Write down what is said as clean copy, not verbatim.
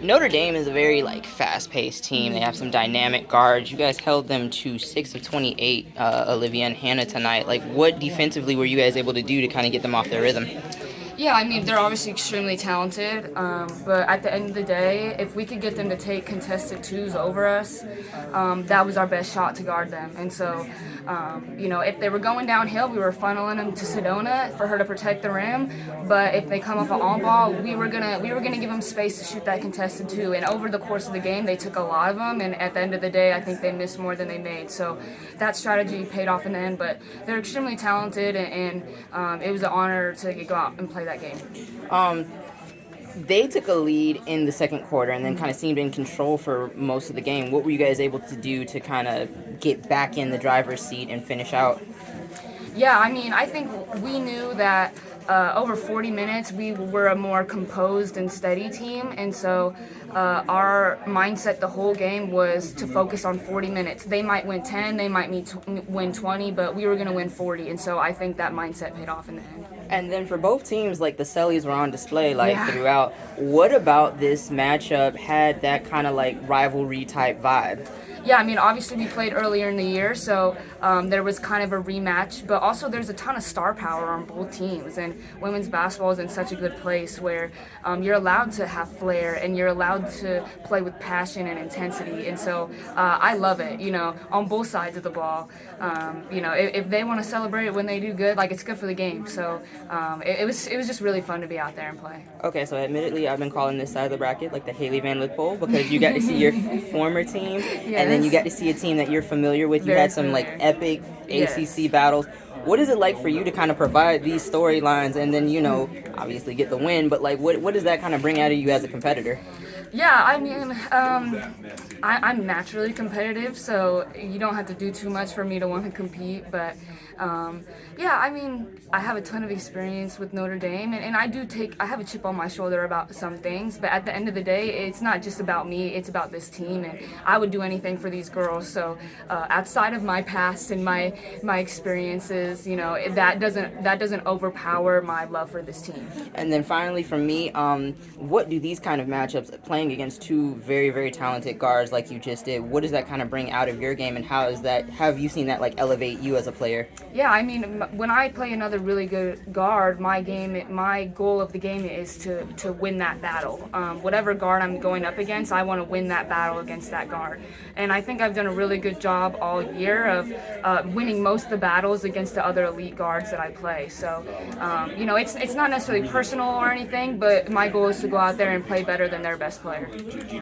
Notre Dame is a very fast-paced team. They have some dynamic guards. You guys held them to 6 of 28, Olivia and Hannah tonight. Like, what defensively were you guys able to do to kind of get them off their rhythm? Yeah, I mean, they're obviously extremely talented, but at the end of the day, if we could get them to take contested twos over us, that was our best shot to guard them. And so, if they were going downhill, we were funneling them to Sedona for her to protect the rim. But if they come off an on ball, we were gonna give them space to shoot that contested two. And over the course of the game, they took a lot of them. And at the end of the day, I think they missed more than they made. So that strategy paid off in the end. But they're extremely talented, and it was an honor to go out and play that game. They took a lead in the second quarter and then kind of seemed in control for most of the game. What were you guys able to do to kind of get back in the driver's seat and finish out? Yeah, I mean, I think we knew that over 40 minutes we were a more composed and steady team, and so our mindset the whole game was to focus on 40 minutes. They might win 10, they might win 20, but we were going to win 40, and so I think that mindset paid off in the end. And then for both teams, the Sellies were on display Yeah. throughout. What about this matchup had that kind of rivalry type vibe? Yeah, I mean, obviously we played earlier in the year, so there was kind of a rematch, but also there's a ton of star power on both teams, and women's basketball is in such a good place where you're allowed to have flair and you're allowed to play with passion and intensity, and so I love it, on both sides of the ball. If they want to celebrate it when they do good, it's good for the game, so it was just really fun to be out there and play. Okay, so admittedly, I've been calling this side of the bracket the Hailey Van Lith Bowl because you got to see your former team, and then you got to see a team that you're familiar with. You Very had some familiar. epic Yes. ACC battles. What is it like for you to kind of provide these storylines and then obviously get the win? But what does that kind of bring out of you as a competitor? Yeah, I mean, I'm naturally competitive, so you don't have to do too much for me to want to compete. But yeah, I mean, I have a ton of experience with Notre Dame, and I have a chip on my shoulder about some things. But at the end of the day, it's not just about me; it's about this team, and I would do anything for these girls. So outside of my past and my experiences, that doesn't overpower my love for this team. And then finally, for me, what do these kind of matchups, playing against two very, very talented guards like you just did, what does that kind of bring out of your game, and how have you seen that elevate you as a player? Yeah, I mean, when I play another really good guard, my goal of the game is to win that battle. Whatever guard I'm going up against, I want to win that battle against that guard. And I think I've done a really good job all year of winning most of the battles against the other elite guards that I play. So, it's not necessarily personal or anything, but my goal is to go out there and play better than their best player.